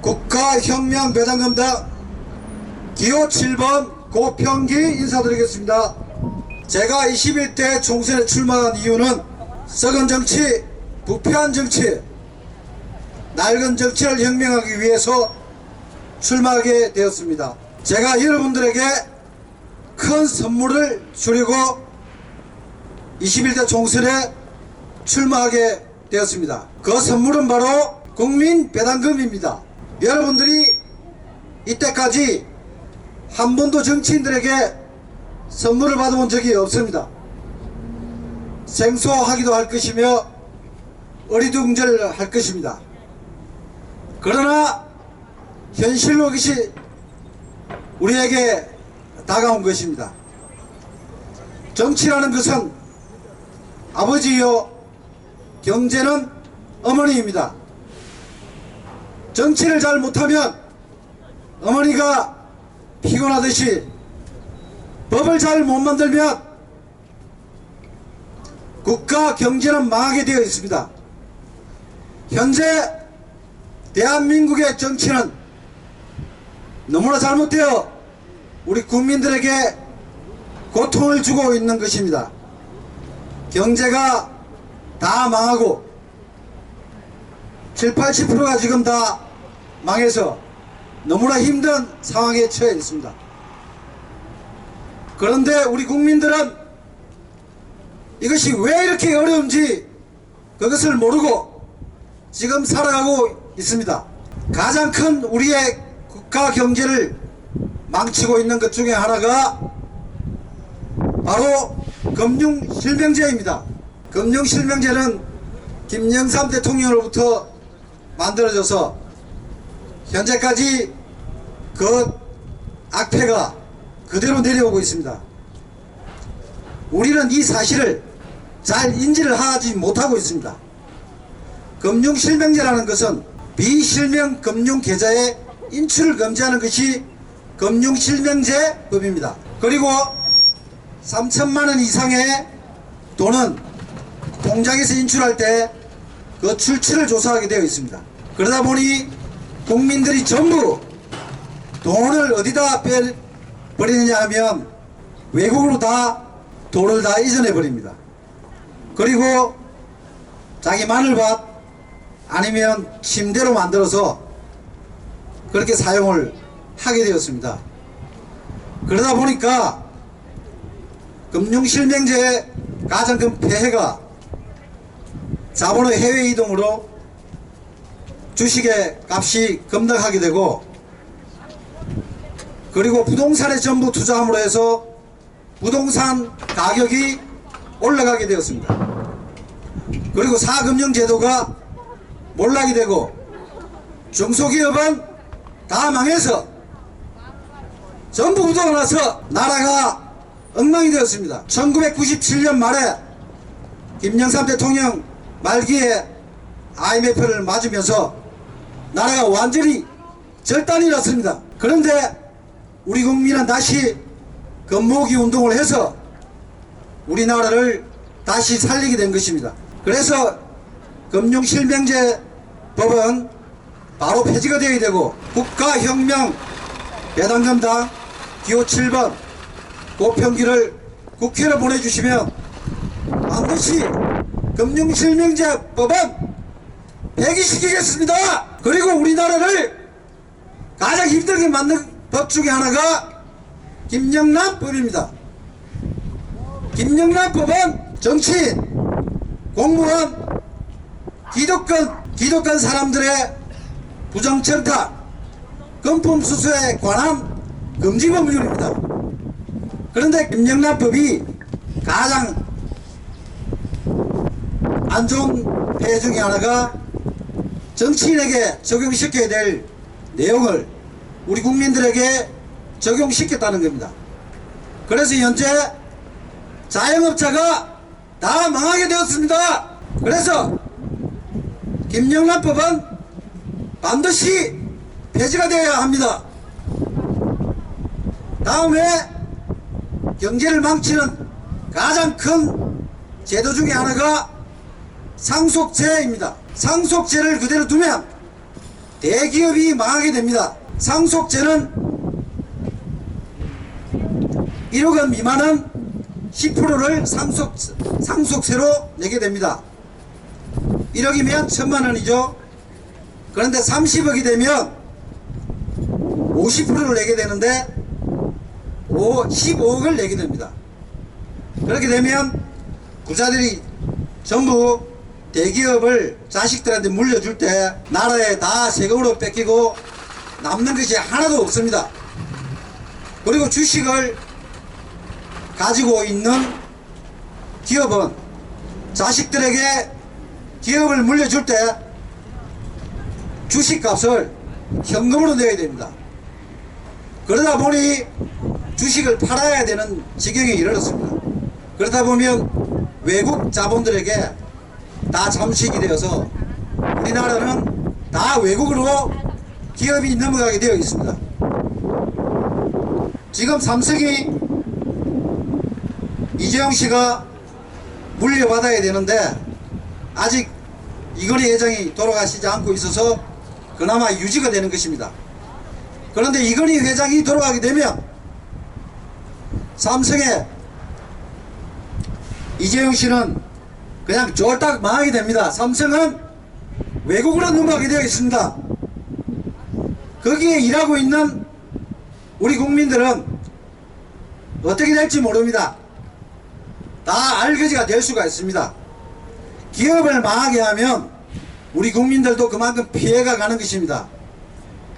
국가혁명배당금당 기호 7번 고평기 인사드리겠습니다. 제가 21대 총선에 출마한 이유는 썩은 정치, 부패한 정치, 낡은 정치를 혁명하기 위해서 출마하게 되었습니다. 제가 여러분들에게 큰 선물을 주려고 21대 총선에 출마하게 되었습니다. 그 선물은 바로 국민배당금입니다. 여러분들이 이때까지 한 번도 정치인들에게 선물을 받아본 적이 없습니다. 생소하기도 할 것이며 어리둥절할 것입니다. 그러나 현실로 이것이 우리에게 다가온 것입니다. 정치라는 것은 아버지요, 경제는 어머니입니다. 정치를 잘 못하면 어머니가 피곤하듯이 법을 잘 못 만들면 국가 경제는 망하게 되어 있습니다. 현재 대한민국의 정치는 너무나 잘못되어 우리 국민들에게 고통을 주고 있는 것입니다. 경제가 다 망하고 70~80%가 지금 다 망해서 너무나 힘든 상황에 처해 있습니다. 그런데 우리 국민들은 이것이 왜 이렇게 어려운지 그것을 모르고 지금 살아가고 있습니다. 가장 큰 우리의 국가 경제를 망치고 있는 것 중에 하나가 바로 금융실명제입니다. 금융실명제는 김영삼 대통령으로부터 만들어져서 현재까지 그 악패가 그대로 내려오고 있습니다. 우리는 이 사실을 잘 인지를 하지 못하고 있습니다. 금융실명제라는 것은 비실명 금융계좌의 인출을 금지하는 것이 금융실명제법입니다. 그리고 3천만 원 이상의 돈은 통장에서 인출할 때 그 출처를 조사하게 되어 있습니다. 그러다 보니 국민들이 전부 돈을 어디다 버리느냐 하면 외국으로 다 돈을 다 이전해 버립니다. 그리고 자기 마늘밭 아니면 침대로 만들어서 그렇게 사용을 하게 되었습니다. 그러다 보니까 금융실명제의 가장 큰 폐해가 자본의 해외 이동으로 주식의 값이 급락하게 되고, 그리고 부동산에 전부 투자함으로 해서 부동산 가격이 올라가게 되었습니다. 그리고 사금융제도가 몰락이 되고 중소기업은 다 망해서 전부 부도가 나서 나라가 엉망이 되었습니다. 1997년 말에 김영삼 대통령 말기에 IMF를 맞으면서 나라가 완전히 절단이 났습니다. 그런데 우리 국민은 다시 건모기 운동을 해서 우리나라를 다시 살리게 된 것입니다. 그래서 금융실명제법은 바로 폐지가 되어야 되고, 국가혁명배당금당 기호 7번 고평기를 국회로 보내주시면 반드시 금융실명제법은 폐기시키겠습니다. 그리고 우리나라를 가장 힘들게 만든 법 중에 하나가 김영란법입니다. 김영란법은 정치인, 공무원, 기득권 사람들의 부정청탁, 금품수수에 관한 금지법률입니다. 그런데 김영란법이 가장 안 좋은 폐해 중에 하나가 정치인에게 적용시켜야 될 내용을 우리 국민들에게 적용시켰다는 겁니다. 그래서 현재 자영업자가 다 망하게 되었습니다. 그래서 김영란법은 반드시 폐지가 되어야 합니다. 다음에 경제를 망치는 가장 큰 제도 중에 하나가 상속제입니다. 상속제를 그대로 두면 대기업이 망하게 됩니다. 상속세는 1억 원 미만은 10%를 상속세로 내게 됩니다. 1억이면 1000만 원이죠. 그런데 30억이 되면 50%를 내게 되는데 15억을 내게 됩니다. 그렇게 되면 부자들이 전부 대기업을 자식들한테 물려줄 때 나라에 다 세금으로 뺏기고 남는 것이 하나도 없습니다. 그리고 주식을 가지고 있는 기업은 자식들에게 기업을 물려줄 때 주식값을 현금으로 내야 됩니다. 그러다 보니 주식을 팔아야 되는 지경에 이르렀습니다. 그러다 보면 외국 자본들에게 다 잠식이 되어서 우리나라는 다 외국으로 기업이 넘어가게 되어 있습니다. 지금 삼성이 이재용 씨가 물려받아야 되는데 아직 이건희 회장이 돌아가시지 않고 있어서 그나마 유지가 되는 것입니다. 그런데 이건희 회장이 돌아가게 되면 삼성의 이재용 씨는 그냥 쫄딱 망하게 됩니다. 삼성은 외국으로 넘어가게 되어 있습니다. 거기에 일하고 있는 우리 국민들은 어떻게 될지 모릅니다. 다 알거지가 될 수가 있습니다. 기업을 망하게 하면 우리 국민들도 그만큼 피해가 가는 것입니다.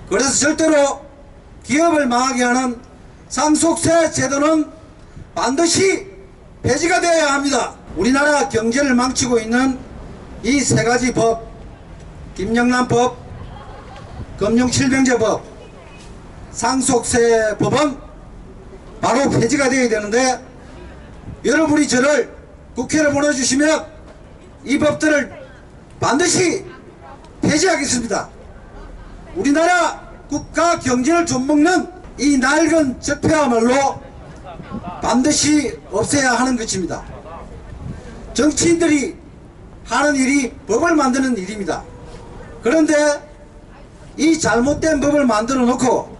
그래서 절대로 기업을 망하게 하는 상속세 제도는 반드시 폐지가 되어야 합니다. 우리나라 경제를 망치고 있는 이 세 가지 법, 김영란법, 금융실명제법, 상속세법은 바로 폐지가 되어야 되는데 여러분이 저를 국회를 보내주시면 이 법들을 반드시 폐지하겠습니다. 우리나라 국가 경제를 좀먹는 이 낡은 적폐야말로 반드시 없애야 하는 것입니다. 정치인들이 하는 일이 법을 만드는 일입니다. 그런데 이 잘못된 법을 만들어 놓고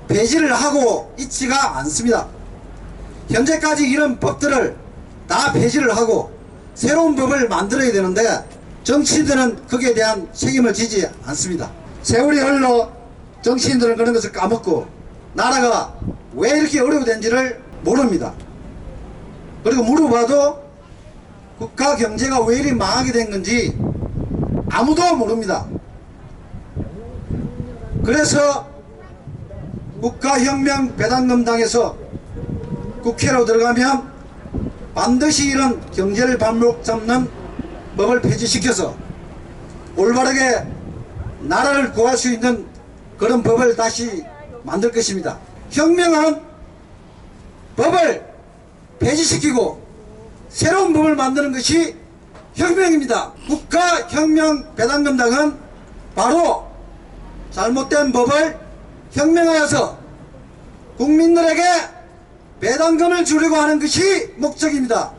폐지를 하고 있지가 않습니다. 현재까지 이런 법들을 다 폐지를 하고 새로운 법을 만들어야 되는데 정치인들은 거기에 대한 책임을 지지 않습니다. 세월이 흘러 정치인들은 그런 것을 까먹고 나라가 왜 이렇게 어려워된지를 모릅니다. 그리고 물어봐도 국가 경제가 왜 이리 망하게 된 건지 아무도 모릅니다. 그래서 국가혁명배당금당에서 국회로 들어가면 반드시 이런 경제를 발목 잡는 법을 폐지시켜서 올바르게 나라를 구할 수 있는 그런 법을 다시 만들 것입니다. 혁명은 법을 폐지시키고 새로운 법을 만드는 것이 혁명입니다. 국가혁명배당금당은 바로 잘못된 법을 혁명하여서 국민들에게 배당금을 주려고 하는 것이 목적입니다.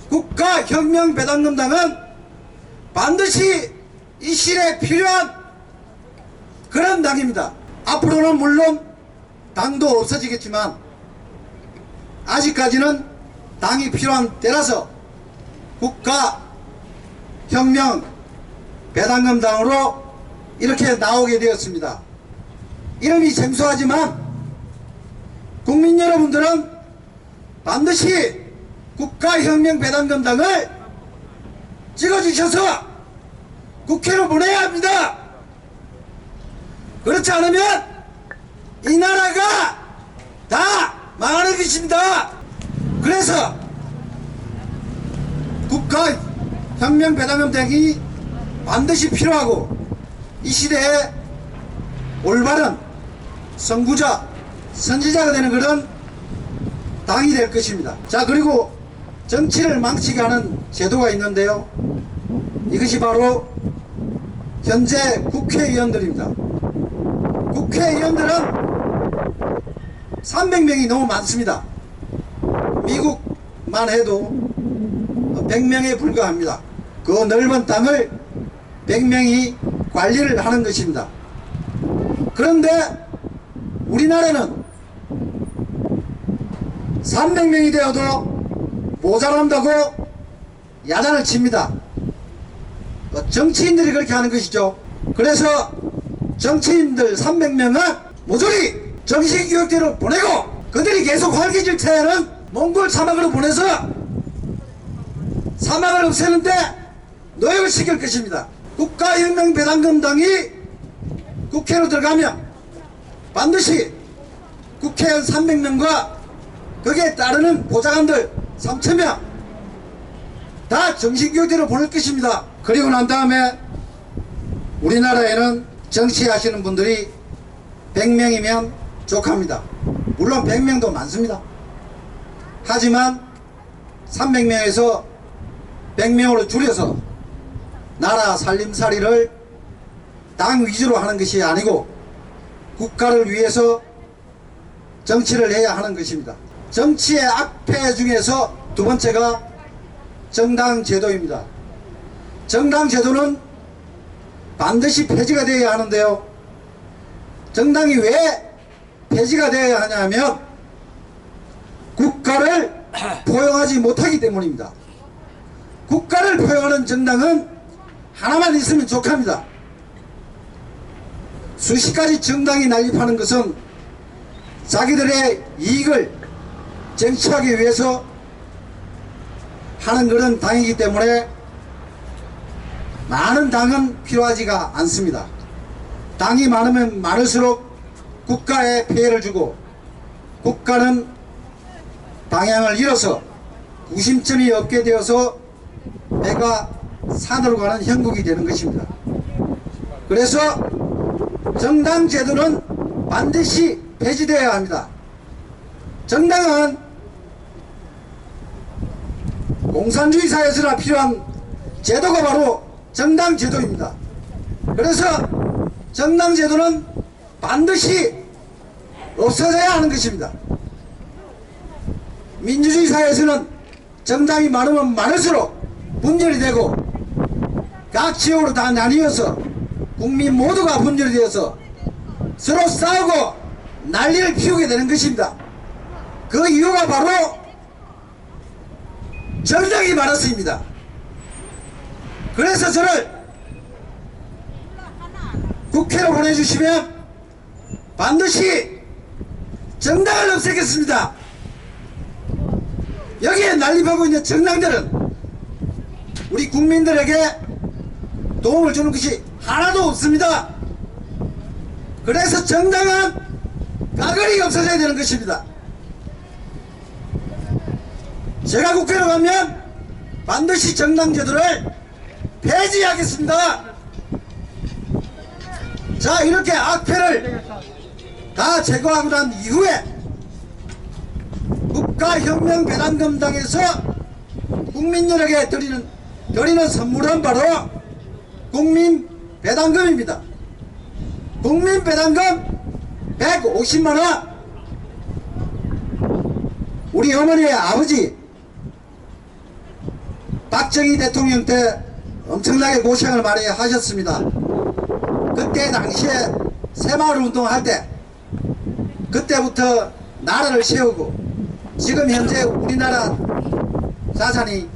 국가혁명배당금당은 반드시 이 시대에 필요한 그런 당입니다. 앞으로는 물론 당도 없어지겠지만 아직까지는 당이 필요한 때라서 국가혁명배당금당으로 이렇게 나오게 되었습니다. 이름이 생소하지만 국민 여러분들은 반드시 국가혁명배당금당을 찍어주셔서 국회로 보내야 합니다. 그렇지 않으면 이 나라가 다 망하는 것입니다. 그래서 국가혁명배당금당이 반드시 필요하고 이 시대에 올바른 선구자, 선지자가 되는 그런 당이 될 것입니다. 자, 그리고 정치를 망치게 하는 제도가 있는데요. 이것이 바로 현재 국회의원들입니다. 국회의원들은 300명이 너무 많습니다. 미국만 해도 100명에 불과합니다. 그 넓은 땅을 100명이 관리를 하는 것입니다. 그런데 우리나라는 300명이 되어도 모자란다고 야단을 칩니다. 정치인들이 그렇게 하는 것이죠. 그래서 정치인들 300명은 모조리 정신교육대로 보내고 그들이 계속 활기질 때에는 몽골 사막으로 보내서 사막을 없애는데 노역을 시킬 것입니다. 국가혁명배당금당이 국회로 들어가면 반드시 국회의원 300명과 거기에 따르는 보좌관들 3,000명 다 정신교육대로 보낼 것입니다. 그리고 난 다음에 우리나라에는 정치하시는 분들이 100명이면 족합니다. 물론 100명도 많습니다. 하지만 300명에서 100명으로 줄여서 나라 살림살이를 당 위주로 하는 것이 아니고 국가를 위해서 정치를 해야 하는 것입니다. 정치의 악폐 중에서 두 번째가 정당제도입니다. 정당제도는 반드시 폐지가 되어야 하는데요. 정당이 왜 폐지가 되어야 하냐면 국가를 포용하지 못하기 때문입니다. 국가를 포용하는 정당은 하나만 있으면 족합니다. 수십 가지 정당이 난립하는 것은 자기들의 이익을 쟁취하기 위해서 하는 그런 당이기 때문에 많은 당은 필요하지가 않습니다. 당이 많으면 많을수록 국가에 피해를 주고 국가는 방향을 잃어서 구심점이 없게 되어서 배가 산으로 가는 형국이 되는 것입니다. 그래서 정당제도는 반드시 폐지되어야 합니다. 정당은 공산주의 사회에서나 필요한 제도가 바로 정당제도입니다. 그래서 정당제도는 반드시 없어져야 하는 것입니다. 민주주의 사회에서는 정당이 많으면 많을수록 분열이 되고 각 지역으로 다 나뉘어서 국민 모두가 분열이 되어서 서로 싸우고 난리를 피우게 되는 것입니다. 그 이유가 바로 정당이 많았습니다. 그래서 저를 국회로 보내주시면 반드시 정당을 없애겠습니다. 여기에 난립하고 있는 정당들은 우리 국민들에게 도움을 주는 것이 하나도 없습니다. 그래서 정당은 가거리 없어져야 되는 것입니다. 제가 국회로 가면 반드시 정당제도를 폐지하겠습니다. 자, 이렇게 악폐를 다 제거하고 난 이후에 국가혁명배당금당에서 국민들에게 드리는 선물은 바로 국민배당금입니다. 국민배당금 150만원. 우리 어머니의 아버지 박정희 대통령 때 엄청나게 고생을 많이 하셨습니다. 그때 당시에 새마을 운동할 때 그때부터 나라를 세우고 지금 현재 우리나라 자산이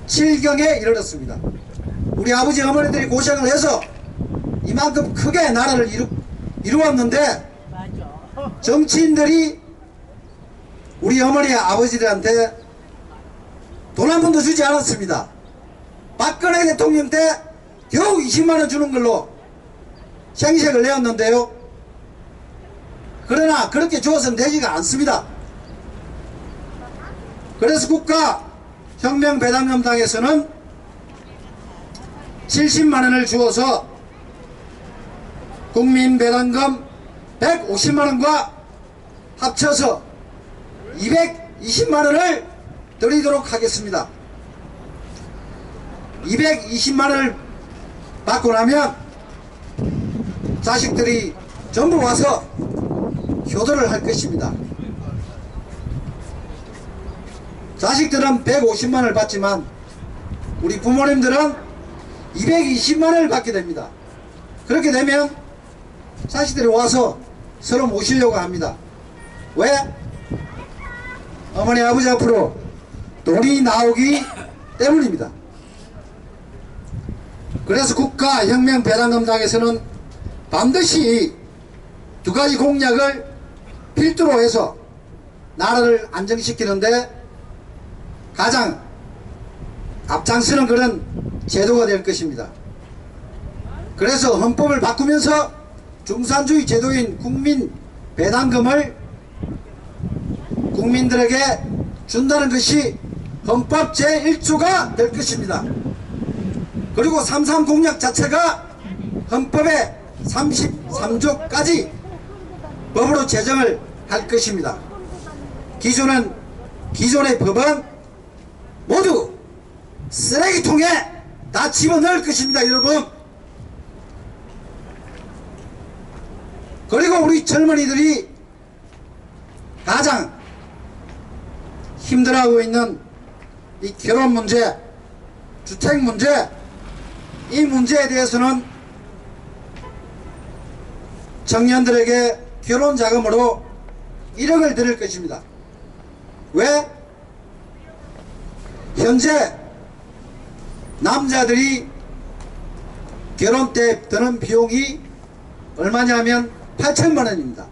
7경에 이르렀습니다. 우리 아버지 어머니들이 고생을 해서 이만큼 크게 나라를 이루었는데 정치인들이 우리 어머니 아버지들한테 돈 한 푼도 주지 않았습니다. 박근혜 대통령 때 겨우 20만원 주는 걸로 생색을 내었는데요. 그러나 그렇게 주어서는 되지가 않습니다. 그래서 국가혁명배당금당에서는 70만원을 주어서 국민배당금 150만원과 합쳐서 220만원을 드리도록 하겠습니다. 220만원을 받고 나면 자식들이 전부 와서 효도를 할 것입니다. 자식들은 150만원을 받지만 우리 부모님들은 220만원을 받게 됩니다. 그렇게 되면 자식들이 와서 서로 모시려고 합니다. 왜? 어머니 아버지 앞으로 돈이 나오기 때문입니다. 그래서 국가혁명배당금당에서는 반드시 두 가지 공약을 필두로 해서 나라를 안정시키는데 가장 앞장서는 그런 제도가 될 것입니다. 그래서 헌법을 바꾸면서 중산주의 제도인 국민배당금을 국민들에게 준다는 것이 헌법 제1조가 될 것입니다. 그리고 3.3 공약 자체가 헌법의 33조까지 법으로 제정을 할 것입니다. 기존의 법은 모두 쓰레기통에 다 집어넣을 것입니다, 여러분. 그리고 우리 젊은이들이 가장 힘들어하고 있는 이 결혼 문제, 주택 문제, 이 문제에 대해서는 청년들에게 결혼 자금으로 1억을 드릴 것입니다. 왜? 현재 남자들이 결혼 때 드는 비용이 얼마냐면 8천만 원입니다.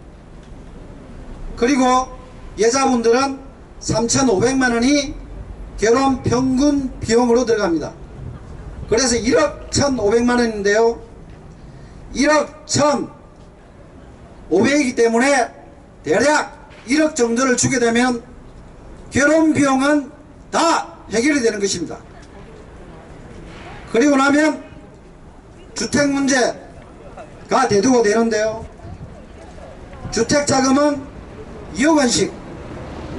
그리고 여자분들은 3,500만 원이 결혼 평균 비용으로 들어갑니다. 그래서 1억 1,500만 원인데요. 1억 1,500이기 때문에 대략 1억 정도를 주게 되면 결혼 비용은 다 해결이 되는 것입니다. 그리고 나면 주택 문제가 대두가 되는데요. 주택 자금은 2억 원씩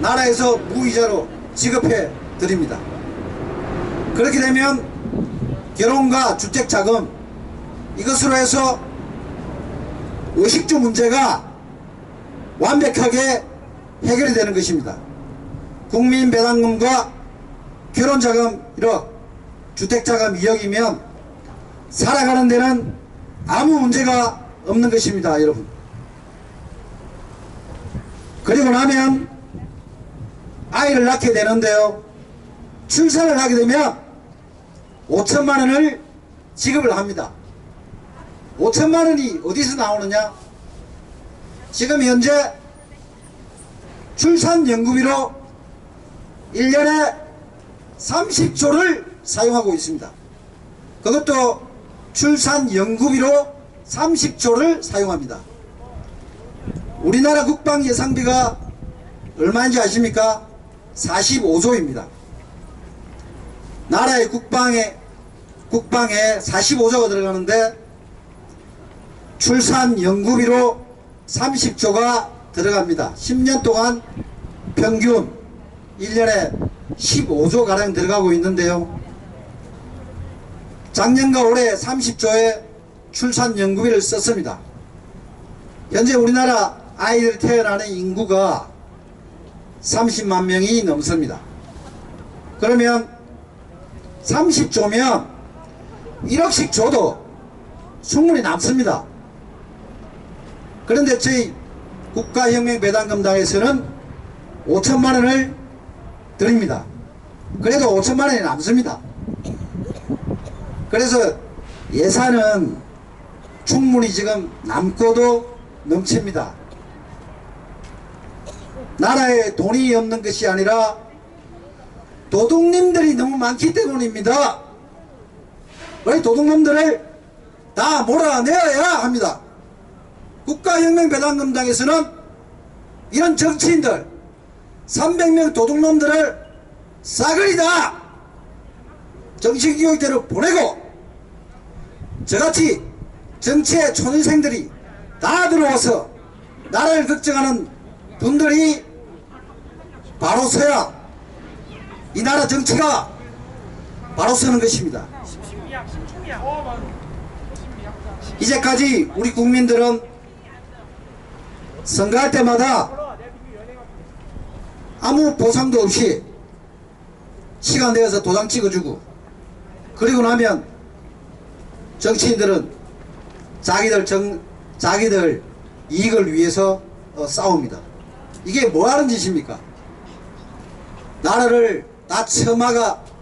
나라에서 무이자로 지급해 드립니다. 그렇게 되면 결혼과 주택 자금 이것으로 해서 의식주 문제가 완벽하게 해결이 되는 것입니다. 국민배당금과 결혼자금 1억, 주택자금 2억이면 살아가는 데는 아무 문제가 없는 것입니다, 여러분. 그리고 나면 아이를 낳게 되는데요. 출산을 하게 되면 5천만 원을 지급을 합니다. 5천만 원이 어디서 나오느냐? 지금 현재 출산연구비로 1년에 30조를 사용하고 있습니다. 그것도 출산연구비로 30조를 사용합니다. 우리나라 국방 예산비가 얼마인지 아십니까? 45조입니다. 나라의 국방에 45조가 들어가는데 출산연구비로 30조가 들어갑니다. 10년 동안 평균 1년에 15조 가량 들어가고 있는데요. 작년과 올해 30조의 출산연구비를 썼습니다. 현재 우리나라 아이들 태어나는 인구가 30만 명이 넘습니다. 그러면 30조면 1억씩 줘도 충분히 남습니다. 그런데 저희 국가혁명배당금당에서는 5천만 원을 드립니다. 그래도 5천만 원이 남습니다. 그래서 예산은 충분히 지금 남고도 넘칩니다. 나라에 돈이 없는 것이 아니라 도둑님들이 너무 많기 때문입니다. 우리 도둑놈들을 다 몰아내야 합니다. 국가혁명배당금당에서는 이런 정치인들 300명 도둑놈들을 싸그리 다 정치교육대로 보내고 저같이 정치의 초년생들이 다 들어와서 나라를 걱정하는 분들이 바로 서야 이 나라 정치가 바로 서는 것입니다. 이제까지 우리 국민들은 선거할 때마다 아무 보상도 없이 시간 내어서 도장 찍어주고 그리고 나면 정치인들은 자기들 이익을 위해서 싸웁니다. 이게 뭐 하는 짓입니까? 나라를 다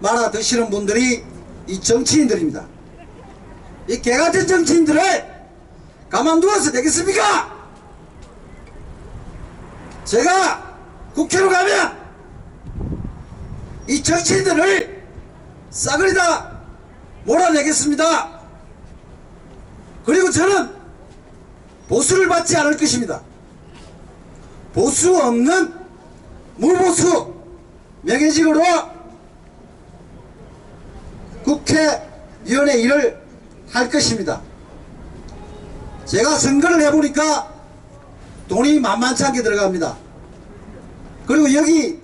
말아 드시는 분들이 이 정치인들입니다. 이 개같은 정치인들을 가만두어서 되겠습니까? 제가 국회로 가면 이 정치인들을 싸그리 다 몰아내겠습니다. 그리고 저는 보수를 받지 않을 것입니다. 보수 없는 무보수 명예직으로 국회의원의 일을 할 것입니다. 제가 선거를 해보니까 돈이 만만치 않게 들어갑니다. 그리고 여기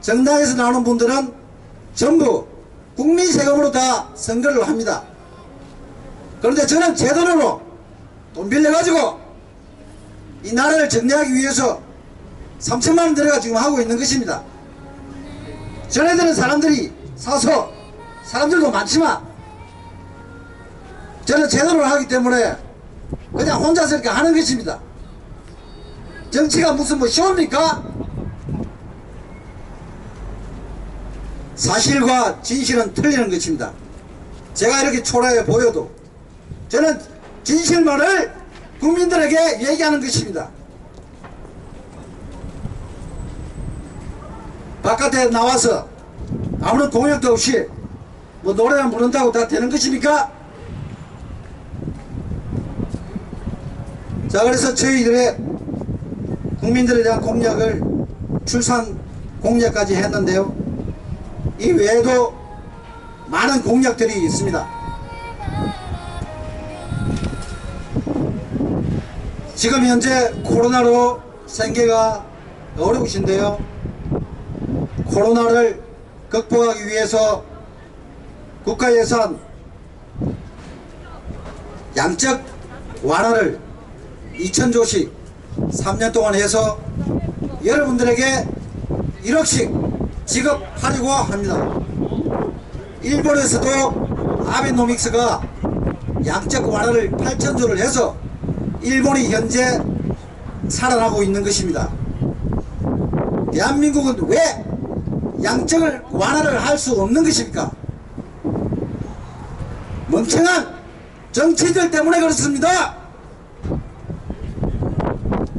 정당에서 나오는 분들은 전부 국민 세금으로 다 선거를 합니다. 그런데 저는 제 돈으로 돈 빌려가지고 이 나라를 정리하기 위해서 3천만원 들어가 지금 하고 있는 것입니다. 전에들은 사람들이 사서 사람들도 많지만 저는 제 돈으로 하기 때문에 그냥 혼자서 이렇게 하는 것입니다. 정치가 무슨 뭐 쉬웁니까? 사실과 진실은 틀리는 것입니다. 제가 이렇게 초라해 보여도 저는 진실만을 국민들에게 얘기하는 것입니다. 바깥에 나와서 아무런 공약도 없이 뭐 노래만 부른다고 다 되는 것입니까? 자, 그래서 저희들의 국민들에 대한 공약을 출산 공약까지 했는데요. 이 외에도 많은 공약들이 있습니다. 지금 현재 코로나로 생계가 어려우신데요. 코로나를 극복하기 위해서 국가예산 양적 완화를 2,000조씩 3년 동안 해서 여러분들에게 1억씩 지급하려고 합니다. 일본에서도 아베노믹스가 양적 완화를 8,000조를 해서 일본이 현재 살아나고 있는 것입니다. 대한민국은 왜 양적을 완화를 할 수 없는 것입니까? 멍청한 정치인들 때문에 그렇습니다.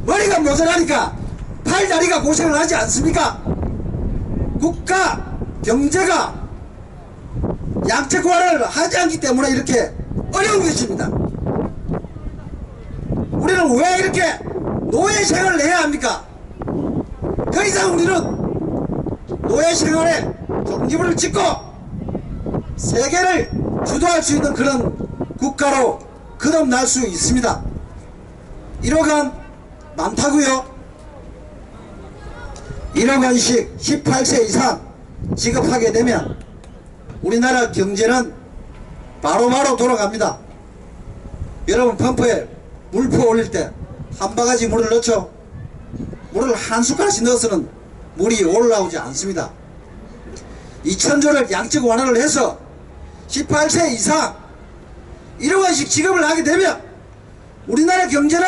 머리가 모자라니까 팔다리가 고생을 하지 않습니까? 국가 경제가 양적 완화를 하지 않기 때문에 이렇게 어려운 것입니다. 우리는 왜 이렇게 노예 생활을 해야 합니까? 더 이상 우리는 노예 생활에 종지부를 찍고 세계를 주도할 수 있는 그런 국가로 거듭날 수 있습니다. 1억 원 많다고요? 1억 원씩 18세 이상 지급하게 되면 우리나라 경제는 바로바로 돌아갑니다. 여러분 펌프에 물 부어 올릴 때 한 바가지 물을 넣죠. 물을 한 숟갈씩 넣어서는 물이 올라오지 않습니다. 2,000조를 양적 완화를 해서 18세 이상 1억 원씩 지급을 하게 되면 우리나라 경제는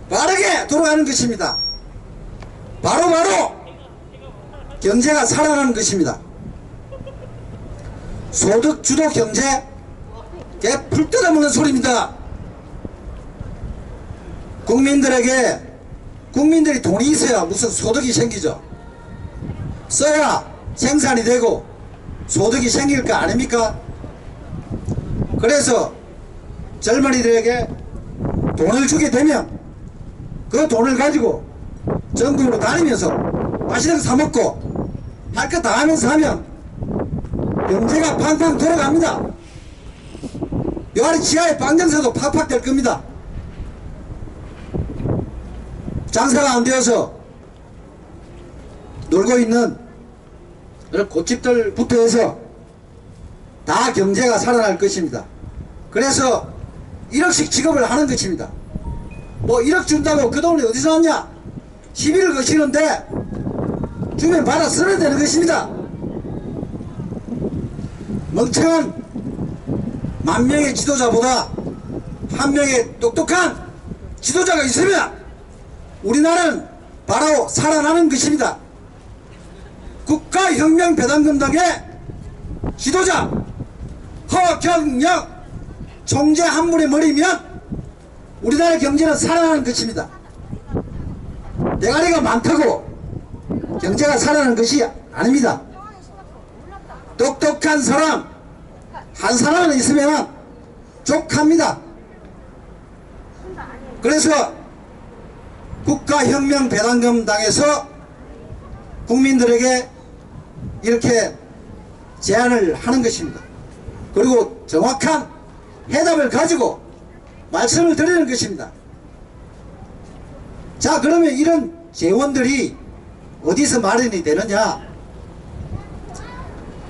빠르게 돌아가는 것입니다. 바로바로 경제가 살아나는 것입니다. 소득 주도 경제, 개 풀 뜯어먹는 소리입니다. 국민들이 돈이 있어야 무슨 소득이 생기죠. 써야 생산이 되고 소득이 생길 거 아닙니까? 그래서 젊은이들에게 돈을 주게 되면 그 돈을 가지고 전국으로 다니면서 맛있는 거 사먹고 할 거 다 하면서 하면 경제가 팡팡 돌아갑니다. 요 아래 지하에 빵장사도 팍팍 될 겁니다. 장사가 안 되어서 놀고 있는 그런 고집들부터 해서 다 경제가 살아날 것입니다. 그래서 1억씩 지급을 하는 것입니다. 뭐 1억 준다고 그 돈이 어디서 왔냐? 시비를 거시는데 주면 받아 써야 되는 것입니다. 멍청한 만 명의 지도자보다 한 명의 똑똑한 지도자가 있으면 우리나라는 바로 살아나는 것입니다. 국가혁명배당금당의 지도자 허경영 총재 한 분의 머리면 우리나라 경제는 살아나는 것입니다. 대가리가 많다고 경제가 살아나는 것이 아닙니다. 똑똑한 사람 한 사람은 있으면 족합니다. 그래서 국가혁명배당금당에서 국민들에게 이렇게 제안을 하는 것입니다. 그리고 정확한 해답을 가지고 말씀을 드리는 것입니다. 자, 그러면 이런 재원들이 어디서 마련이 되느냐?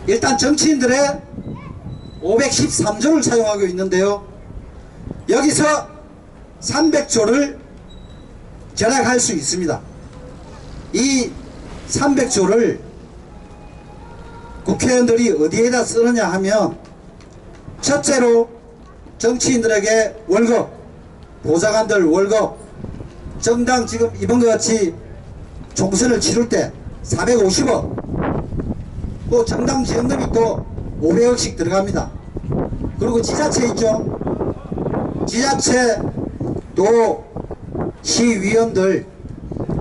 일단 정치인들의 513조를 사용하고 있는데요, 여기서 300조를 절약할 수 있습니다. 이 300조를 국회의원들이 어디에다 쓰느냐 하면, 첫째로 정치인들에게 월급, 보좌관들 월급, 정당 지금 이번과 같이 총선을 치를 때 450억, 또 정당 지원금이 또 500억씩 들어갑니다. 그리고 지자체 있죠. 지자체 또 시의원들,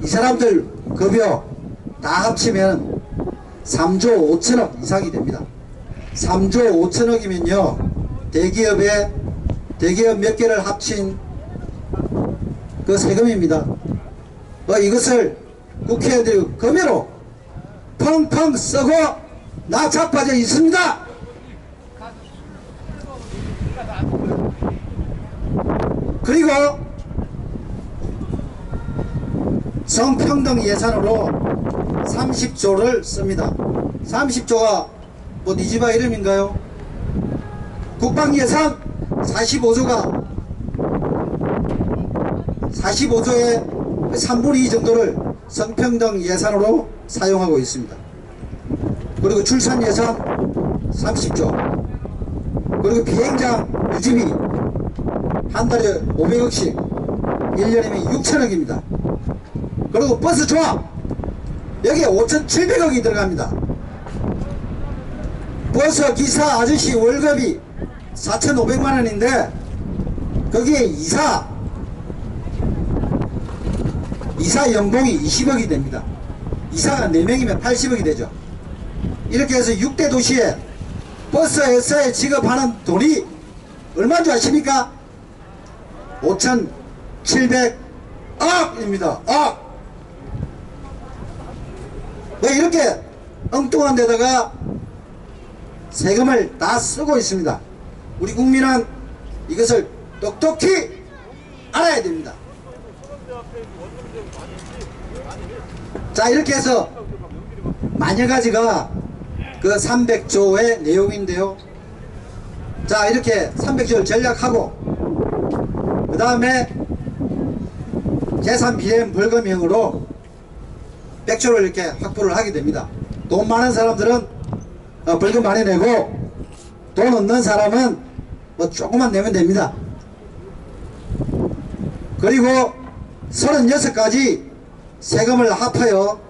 이 사람들 급여 다 합치면 3조 5천억 이상이 됩니다. 3조 5천억이면요 대기업 몇 개를 합친 그 세금입니다. 이것을 국회의원들이 금연으로 펑펑 쓰고 나 자빠져 있습니다. 그리고 성평등 예산으로 30조를 씁니다. 30조가 뭐 니 집아 이름인가요? 국방 예산 45조의 3분의 2 정도를 성평등 예산으로 사용하고 있습니다. 그리고 출산 예산 30조, 그리고 비행장 유지비 한 달에 500억씩 1년이면 6천억입니다. 그리고 버스 조합 여기에 5,700억이 들어갑니다. 버스 기사 아저씨 월급이 4,500만원인데 거기에 이사 연봉이 20억이 됩니다. 이사가 4명이면 80억이 되죠. 이렇게 해서 6대 도시에 버스 회사에 지급하는 돈이 얼마인 줄 아십니까? 5,700억입니다. 왜 이렇게 엉뚱한 데다가 세금을 다 쓰고 있습니다. 우리 국민은 이것을 똑똑히 알아야 됩니다. 자, 이렇게 해서 만여 가지가 그 300조의 내용인데요. 자, 이렇게 300조를 전략하고 그 다음에 재산 비례 벌금형으로 100조를 이렇게 확보를 하게 됩니다. 돈 많은 사람들은 벌금 많이 내고 돈 없는 사람은 뭐 조금만 내면 됩니다. 그리고 36가지 세금을 합하여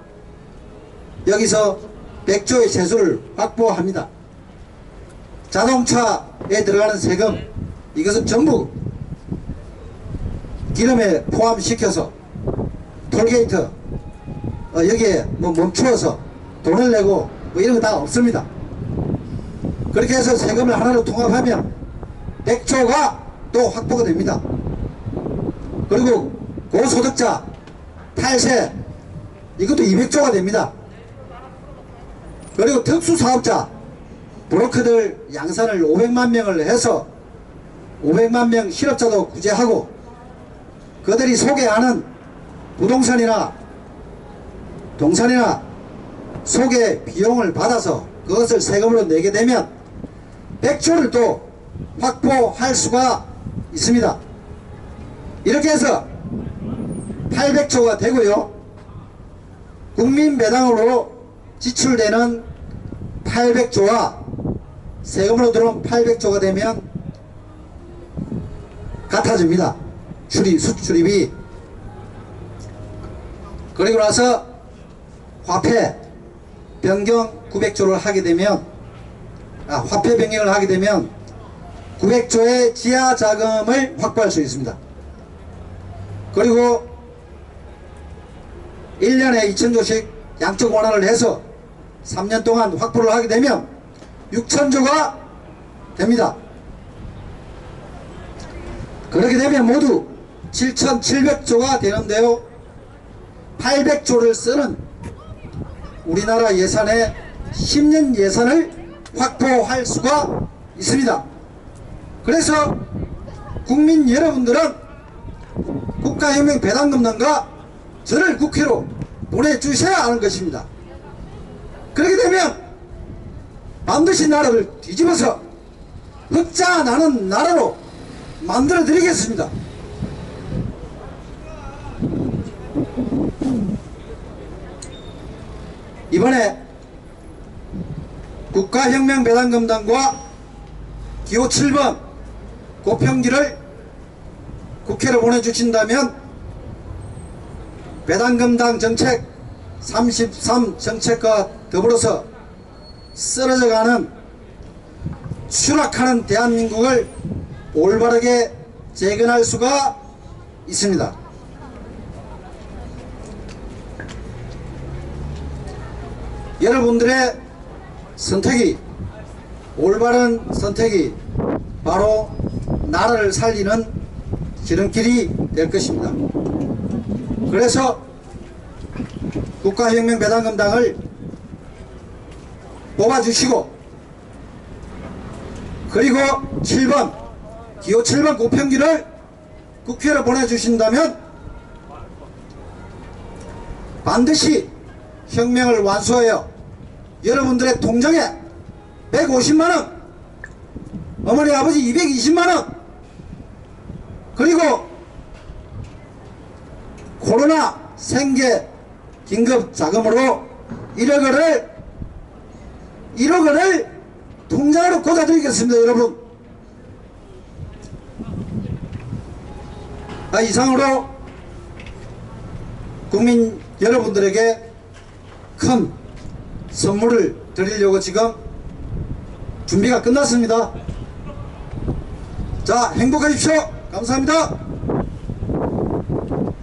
여기서 100조의 세수를 확보합니다. 자동차에 들어가는 세금, 이것은 전부 기름에 포함시켜서 톨게이트 여기에 뭐 멈추어서 돈을 내고 뭐 이런 거 다 없습니다. 그렇게 해서 세금을 하나로 통합하면 100조가 또 확보가 됩니다. 그리고 고소득자, 탈세, 이것도 200조가 됩니다. 그리고 특수사업자, 브로커들 양산을 500만 명을 해서 500만 명 실업자도 구제하고 그들이 소개하는 부동산이나 동산이나 소개 비용을 받아서 그것을 세금으로 내게 되면 100조를 또 확보할 수가 있습니다. 이렇게 해서 800조가 되고요. 국민배당으로 지출되는 800조와 세금으로 들어온 800조가 되면 같아집니다. 수출입이. 그리고 나서 화폐 변경 900조를 하게 되면 화폐 변경을 하게 되면 900조의 지하 자금을 확보할 수 있습니다. 그리고 1년에 2000조씩 양적 완화를 해서 3년 동안 확보를 하게 되면 6000조가 됩니다. 그렇게 되면 모두 7700조가 되는데요, 800조를 쓰는 우리나라 예산의 10년 예산을 확보할 수가 있습니다. 그래서 국민 여러분들은 국가혁명 배당금단과 저를 국회로 보내주셔야 하는 것입니다. 그렇게 되면 반드시 나라를 뒤집어서 흑자 나는 나라로 만들어 드리겠습니다. 이번에 국가혁명 배당금단과 기호 7번 고평기를 국회로 보내주신다면 배당금당 정책 33 정책과 더불어서 쓰러져가는 추락하는 대한민국을 올바르게 재건할 수가 있습니다. 여러분들의 선택이, 올바른 선택이 바로 나라를 살리는 지름길이 될 것입니다. 그래서 국가혁명 배당금당을 뽑아주시고, 그리고 7번 기호 7번 고평기를 국회로 보내주신다면 반드시 혁명을 완수하여 여러분들의 통장에 150만원, 어머니 아버지 220만원, 그리고 코로나 생계 긴급 자금으로 1억원을 통장으로 꽂아드리겠습니다. 여러분, 이상으로 국민 여러분들에게 큰 선물을 드리려고 지금 준비가 끝났습니다. 자, 행복하십시오. 감사합니다.